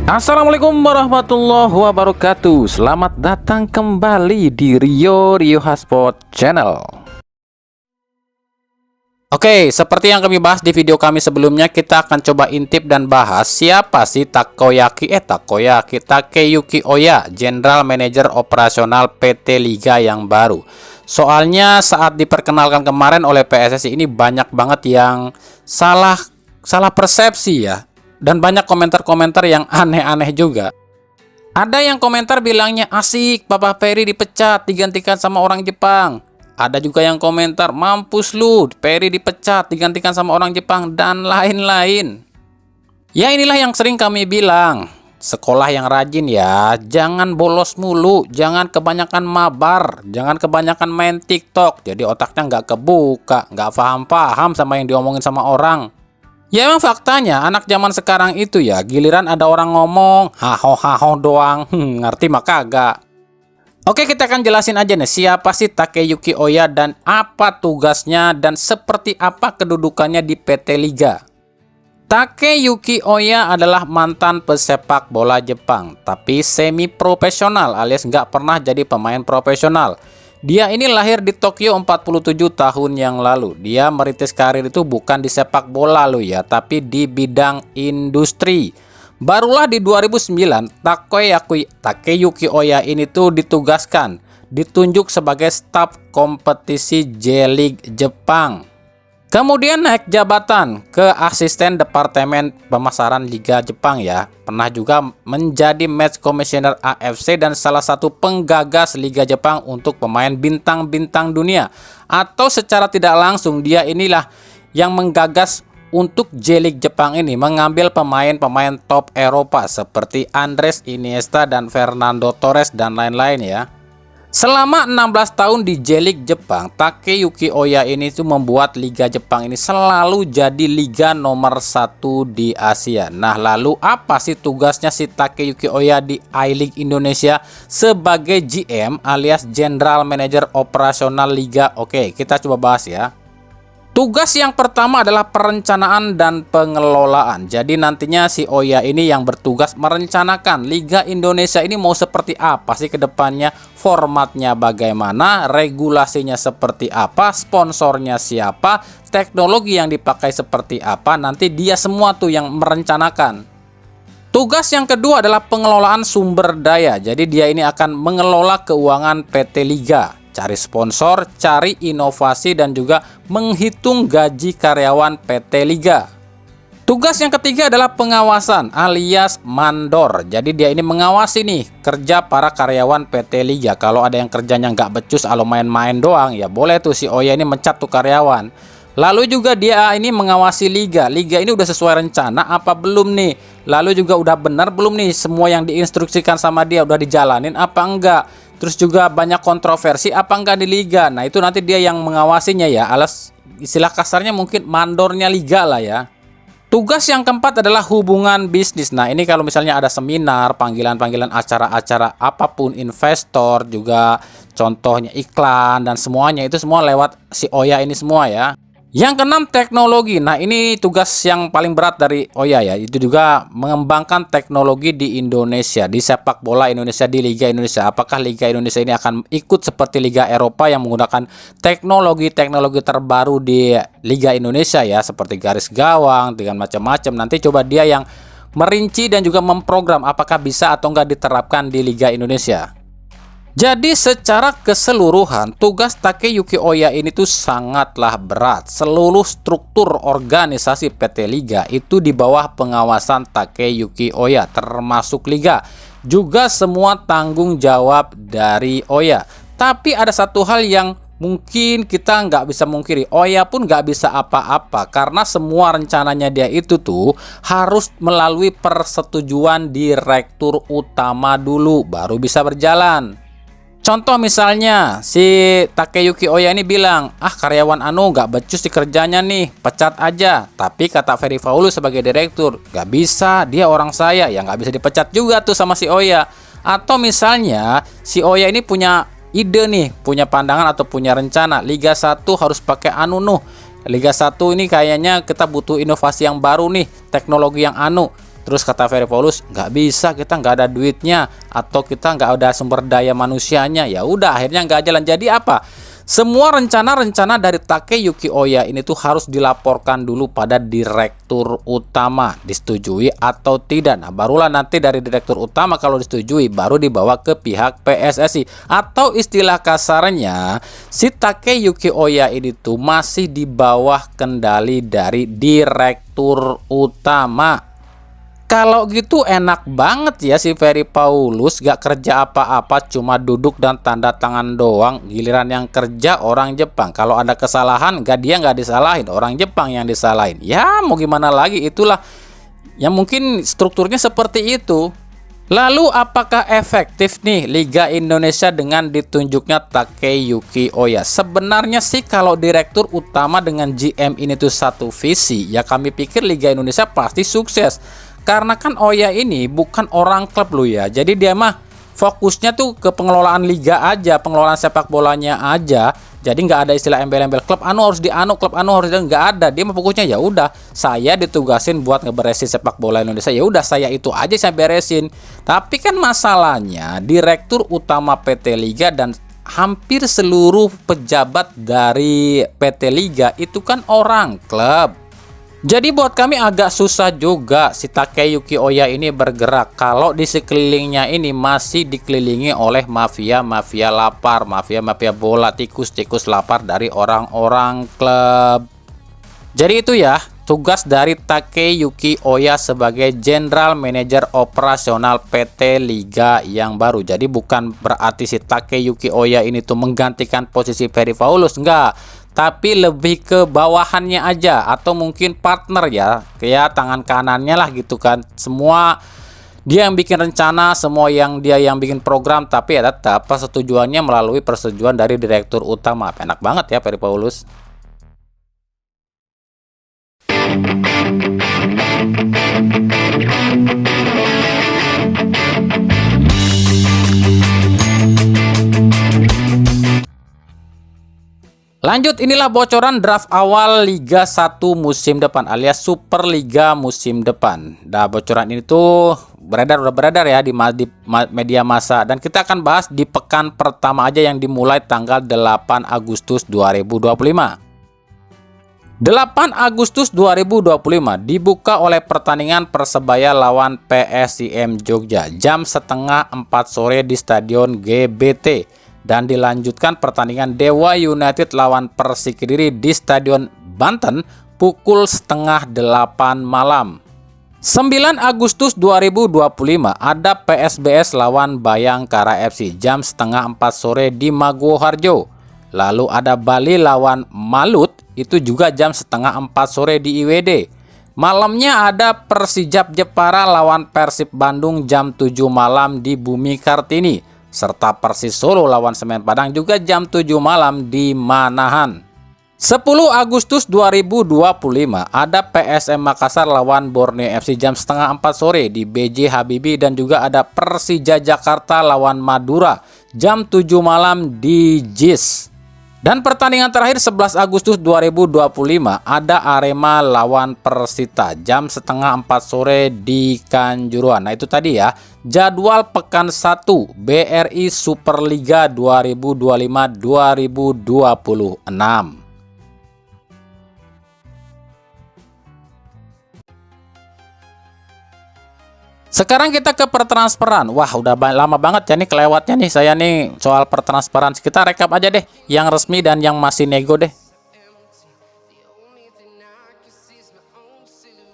Assalamualaikum warahmatullahi wabarakatuh. Selamat datang kembali di Rio Hotspot Channel. Oke, seperti yang kami bahas di video kami sebelumnya, kita akan coba intip dan bahas siapa sih Takeyuki Oya, General Manager Operasional PT Liga yang baru. Soalnya saat diperkenalkan kemarin oleh PSSI ini banyak banget yang salah persepsi ya. Dan banyak komentar-komentar yang aneh-aneh juga. Ada yang komentar bilangnya asik, Papa Ferry dipecat, digantikan sama orang Jepang. Ada juga yang komentar, mampus lu, Ferry dipecat, digantikan sama orang Jepang, dan lain-lain. Ya inilah yang sering kami bilang. Sekolah yang rajin ya, jangan bolos mulu, jangan kebanyakan mabar, jangan kebanyakan main TikTok. Jadi otaknya nggak kebuka, nggak paham-paham sama yang diomongin sama orang. Ya emang faktanya anak zaman sekarang itu ya giliran ada orang ngomong haho doang, ngerti mah kagak. Oke, kita akan jelasin aja nih siapa sih Takeyuki Oya dan apa tugasnya dan seperti apa kedudukannya di PT Liga. Takeyuki Oya adalah mantan pesepak bola Jepang tapi semi profesional alias nggak pernah jadi pemain profesional. Dia ini lahir di Tokyo 47 tahun yang lalu. Dia merintis karir itu bukan di sepak bola loh ya, tapi di bidang industri. Barulah di 2009, Takeyuki Oya ini tuh ditunjuk sebagai staf kompetisi J-League Jepang. Kemudian naik jabatan ke asisten departemen pemasaran Liga Jepang ya. Pernah juga menjadi match commissioner AFC dan salah satu penggagas Liga Jepang untuk pemain bintang-bintang dunia. Atau secara tidak langsung dia inilah yang menggagas untuk J-League Jepang ini mengambil pemain-pemain top Eropa seperti Andres Iniesta dan Fernando Torres dan lain-lain ya. Selama 16 tahun di J-League Jepang, Takeyuki Oya ini tuh membuat Liga Jepang ini selalu jadi liga nomor 1 di Asia. Nah, lalu apa sih tugasnya si Takeyuki Oya di I-League Indonesia sebagai GM alias General Manager Operasional Liga? Oke, kita coba bahas ya. Tugas yang pertama adalah perencanaan dan pengelolaan. Jadi nantinya si Oya ini yang bertugas merencanakan Liga Indonesia ini mau seperti apa sih ke depannya, formatnya bagaimana, regulasinya seperti apa, sponsornya siapa, teknologi yang dipakai seperti apa, nanti dia semua tuh yang merencanakan. Tugas yang kedua adalah pengelolaan sumber daya. Jadi dia ini akan mengelola keuangan PT Liga. Cari sponsor, cari inovasi, dan juga menghitung gaji karyawan PT Liga. Tugas yang ketiga adalah pengawasan alias mandor. Jadi dia ini mengawasi nih kerja para karyawan PT Liga. Kalau ada yang kerjanya nggak becus, kalau main-main doang, ya boleh tuh si Oya ini mencat tuh karyawan. Lalu juga dia ini mengawasi Liga. Liga ini udah sesuai rencana apa belum nih? Lalu juga udah benar belum nih semua yang diinstruksikan sama dia udah dijalanin apa enggak? Terus juga banyak kontroversi apa enggak di Liga. Nah itu nanti dia yang mengawasinya ya. Alas istilah kasarnya mungkin mandornya Liga lah ya. Tugas yang keempat adalah hubungan bisnis. Nah ini kalau misalnya ada seminar, panggilan-panggilan acara-acara apapun, investor juga contohnya iklan dan semuanya itu semua lewat si Oya ini semua ya. Yang keenam, teknologi. Nah ini tugas yang paling berat dari Oya ya. Itu juga mengembangkan teknologi di Indonesia, di sepak bola Indonesia, di Liga Indonesia. Apakah Liga Indonesia ini akan ikut seperti Liga Eropa yang menggunakan teknologi-teknologi terbaru di Liga Indonesia ya, seperti garis gawang dengan macam-macam. Nanti coba dia yang merinci dan juga memprogram apakah bisa atau enggak diterapkan di Liga Indonesia. Jadi secara keseluruhan tugas Takeyuki Oya ini tuh sangatlah berat. Seluruh struktur organisasi PT Liga itu di bawah pengawasan Takeyuki Oya, termasuk Liga. Juga semua tanggung jawab dari Oya. Tapi ada satu hal yang mungkin kita nggak bisa mungkiri, Oya pun nggak bisa apa-apa karena semua rencananya dia itu tuh harus melalui persetujuan direktur utama dulu baru bisa berjalan. Contoh misalnya si Takeyuki Oya ini bilang, karyawan anu nggak becus di kerjanya nih, pecat aja. Tapi kata Ferry Faulu sebagai direktur, nggak bisa, dia orang saya, ya nggak bisa dipecat juga tuh sama si Oya. Atau misalnya si Oya ini punya ide nih, punya pandangan atau punya rencana Liga 1 harus pakai anu nuh, Liga 1 ini kayaknya kita butuh inovasi yang baru nih, teknologi yang anu. Terus kata Ferry Paulus, nggak bisa, kita nggak ada duitnya, atau kita nggak ada sumber daya manusianya. Ya udah, akhirnya nggak jalan. Jadi apa? Semua rencana-rencana dari Takeyuki Oya ini tuh harus dilaporkan dulu pada direktur utama, disetujui atau tidak. Nah, barulah nanti dari direktur utama kalau disetujui, baru dibawa ke pihak PSSI. Atau istilah kasarnya, si Takeyuki Oya ini tuh masih di bawah kendali dari direktur utama. Kalau gitu enak banget ya si Ferry Paulus, gak kerja apa-apa, cuma duduk dan tanda tangan doang. Giliran yang kerja orang Jepang. Kalau ada kesalahan dia nggak disalahin, orang Jepang yang disalahin. Ya mau gimana lagi, itulah yang mungkin strukturnya seperti itu. Lalu apakah efektif nih Liga Indonesia dengan ditunjuknya Takeyuki Oya? Sebenarnya sih kalau direktur utama dengan GM ini tuh satu visi, ya kami pikir Liga Indonesia pasti sukses. Karena kan Oya ini bukan orang klub loh ya. Jadi dia mah fokusnya tuh ke pengelolaan liga aja, pengelolaan sepak bolanya aja. Jadi nggak ada istilah embel-embel klub anu harus dianu, klub anu harus nggak ada. Dia mah fokusnya ya udah, saya ditugasin buat ngeberesin sepak bola Indonesia. Ya udah, saya itu aja saya beresin. Tapi kan masalahnya direktur utama PT Liga dan hampir seluruh pejabat dari PT Liga itu kan orang klub. Jadi buat kami agak susah juga si Takeyuki Oya ini bergerak kalau di sekelilingnya ini masih dikelilingi oleh mafia-mafia lapar, mafia-mafia bola, tikus-tikus lapar dari orang-orang klub. Jadi itu ya tugas dari Takeyuki Oya sebagai General Manager Operasional PT Liga yang baru. Jadi bukan berarti si Takeyuki Oya ini tuh menggantikan posisi Ferry Paulus, enggak, tapi lebih ke bawahannya aja, atau mungkin partner ya, kayak tangan kanannya lah gitu kan. Semua dia yang bikin rencana, semua dia yang bikin program, tapi ya tetap persetujuannya melalui persetujuan dari direktur utama. Enak banget ya Ferry Paulus. Lanjut, inilah bocoran draft awal Liga 1 musim depan alias Super Liga musim depan. Nah, bocoran ini tuh udah beredar ya di media massa, dan kita akan bahas di pekan pertama aja yang dimulai tanggal 8 Agustus 2025. 8 Agustus 2025 dibuka oleh pertandingan Persebaya lawan PSIM Jogja jam setengah 4 sore di Stadion GBT. Dan dilanjutkan pertandingan Dewa United lawan Persik Kediri di Stadion Banten pukul setengah 8 malam. 9 Agustus 2025 ada PSBS lawan Bayangkara FC jam setengah 4 sore di Maguwoharjo. Lalu ada Bali lawan Malut, itu juga jam setengah 4 sore di IWD. Malamnya ada Persijap Jepara lawan Persib Bandung jam 7 malam di Bumi Kartini. Serta Persis Solo lawan Semen Padang juga jam 7 malam di Manahan. 10 Agustus 2025 ada PSM Makassar lawan Borneo FC jam setengah 4 sore di BJ Habibie, dan juga ada Persija Jakarta lawan Madura jam 7 malam di JIS. Dan pertandingan terakhir 11 Agustus 2025 ada Arema lawan Persita jam setengah 4 sore di Kanjuruhan. Nah itu tadi ya jadwal pekan 1 BRI Superliga 2025-2026. Sekarang kita ke pertransferan. Wah, udah lama banget ya nih kelewatnya nih saya nih soal pertransferan. Kita rekap aja deh yang resmi dan yang masih nego deh.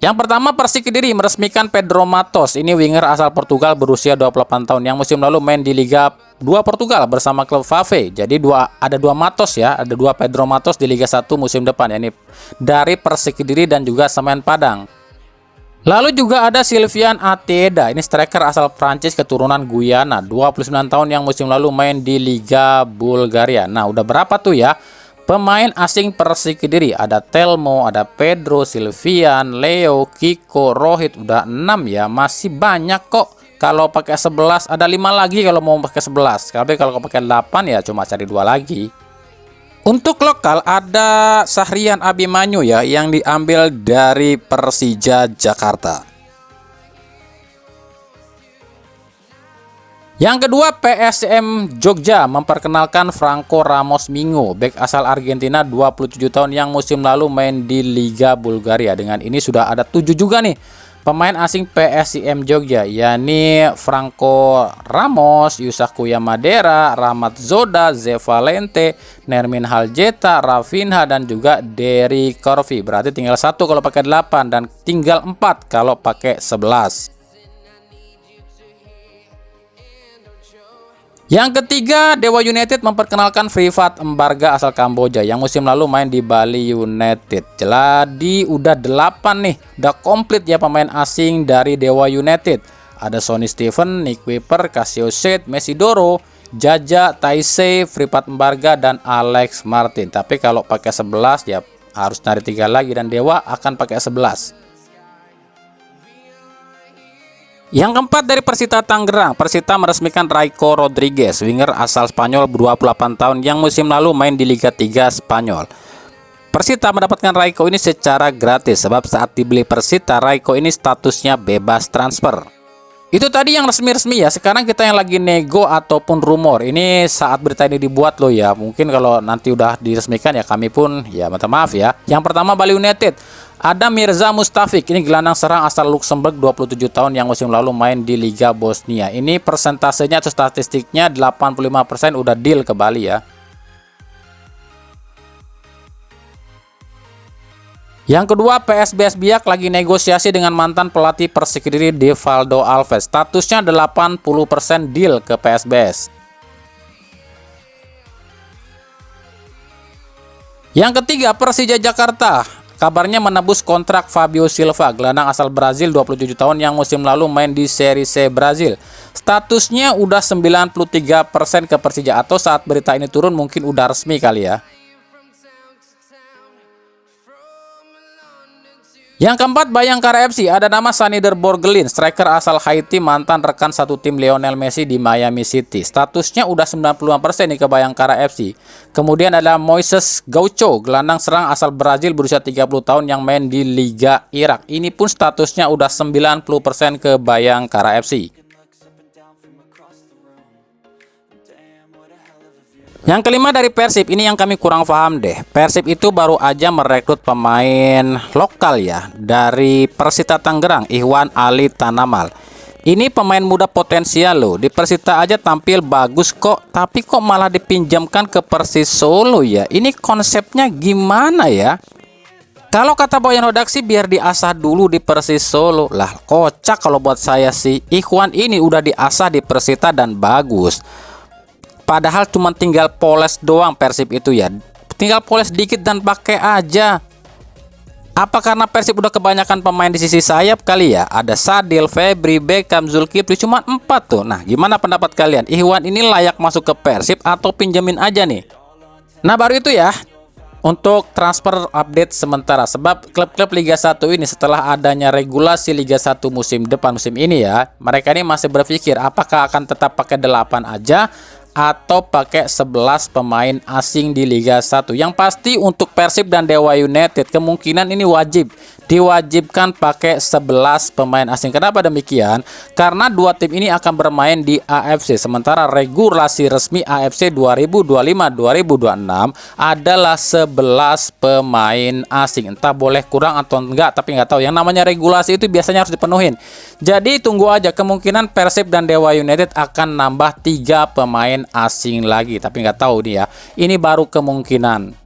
Yang pertama, Persik Kediri meresmikan Pedro Matos. Ini winger asal Portugal berusia 28 tahun yang musim lalu main di Liga 2 Portugal bersama klub Fave. Jadi ada dua Matos ya, ada dua Pedro Matos di Liga 1 musim depan, yakni dari Persik Kediri dan juga Semen Padang. Lalu juga ada Sylvian Atieda, ini striker asal Prancis keturunan Guyana, 29 tahun yang musim lalu main di Liga Bulgaria. Nah, udah berapa tuh ya pemain asing Persik Kediri? Ada Telmo, ada Pedro, Sylvian, Leo, Kiko, Rohit, udah 6 ya, masih banyak kok. Kalau pakai 11 ada 5 lagi kalau mau pakai 11. Tapi kalau pakai 8 ya cuma cari 2 lagi. Untuk lokal ada Sahrian Abimanyu ya yang diambil dari Persija Jakarta. Yang kedua, PSM Jogja memperkenalkan Franco Ramos Mingo, bek asal Argentina 27 tahun yang musim lalu main di Liga Bulgaria. Dengan ini sudah ada 7 juga nih pemain asing PSM Jogja, yakni Franco Ramos, Yusakuya Madera, Rahmat Zoda, Ze Valente, Nermin Haljeta, Rafinha, dan juga Derry Corvi. Berarti tinggal 1 kalau pakai 8 dan tinggal 4 kalau pakai 11. Yang ketiga, Dewa United memperkenalkan Privat Embarga asal Kamboja yang musim lalu main di Bali United. Jadi udah 8 nih, udah komplit ya pemain asing dari Dewa United. Ada Sonny Steven, Nick Wipper, Casio Seth, Mesidoro, Jaja, Taisei, Privat Embarga, dan Alex Martin. Tapi kalau pakai 11 ya harus cari 3 lagi dan Dewa akan pakai 11. Yang keempat dari Persita Tangerang, Persita meresmikan Raiko Rodriguez, winger asal Spanyol 28 tahun yang musim lalu main di Liga 3 Spanyol. Persita mendapatkan Raiko ini secara gratis sebab saat dibeli Persita, Raiko ini statusnya bebas transfer. Itu tadi yang resmi-resmi ya. Sekarang kita yang lagi nego ataupun rumor. Ini saat berita ini dibuat loh ya. Mungkin kalau nanti udah diresmikan ya kami pun ya minta maaf ya. Yang pertama, Bali United. Ada Mirza Mustafik, ini gelandang serang asal Luxembourg 27 tahun yang musim lalu main di Liga Bosnia. Ini persentasenya atau statistiknya 85% udah deal ke Bali ya. Yang kedua, PSBS Biak lagi negosiasi dengan mantan pelatih Persik Kediri Devaldo Alves. Statusnya 80% deal ke PSBS. Yang ketiga, Persija Jakarta. Kabarnya menebus kontrak Fabio Silva, gelandang asal Brazil 27 tahun yang musim lalu main di Serie C Brazil. Statusnya udah 93% ke Persija, atau saat berita ini turun mungkin udah resmi kali ya. Yang keempat, Bayangkara FC. Ada nama Sanider Borgelin, striker asal Haiti, mantan rekan satu tim Lionel Messi di Miami City. Statusnya udah 95% nih ke Bayangkara FC. Kemudian ada Moises Gaucho, gelandang serang asal Brazil berusia 30 tahun yang main di Liga Irak. Ini pun statusnya udah 90% ke Bayangkara FC. Yang kelima dari Persib, ini yang kami kurang paham deh. Persib itu baru aja merekrut pemain lokal ya dari Persita Tangerang, Ikhwan Ali Tanamal. Ini pemain muda potensial loh. Di Persita aja tampil bagus kok, tapi kok malah dipinjamkan ke Persis Solo ya. Ini konsepnya gimana ya? Kalau kata Boyan Hodak sih biar diasah dulu di Persis Solo. Lah kocak kalau buat saya sih. Ikhwan ini udah diasah di Persita dan bagus. Padahal cuma tinggal poles doang Persib itu ya. Tinggal poles dikit dan pakai aja. Apa karena Persib udah kebanyakan pemain di sisi sayap kali ya? Ada Sadil, Febri, Beckham, Zulkifli, cuma 4 tuh. Nah, gimana pendapat kalian? Ikhwan ini layak masuk ke Persib atau pinjemin aja nih? Nah, baru itu ya untuk transfer update sementara. Sebab klub-klub Liga 1 ini setelah adanya regulasi Liga 1 musim depan, musim ini ya, mereka ini masih berpikir apakah akan tetap pakai 8 aja atau pakai 11 pemain asing di Liga 1. Yang pasti untuk Persib dan Dewa United kemungkinan ini diwajibkan pakai 11 pemain asing. Kenapa demikian? Karena dua tim ini akan bermain di AFC, sementara regulasi resmi AFC 2025-2026 adalah 11 pemain asing. Entah boleh kurang atau enggak, tapi nggak tahu. Yang namanya regulasi itu biasanya harus dipenuhin. Jadi tunggu aja, kemungkinan Persib dan Dewa United akan nambah 3 pemain asing lagi, tapi nggak tahu nih ya. Ini baru kemungkinan.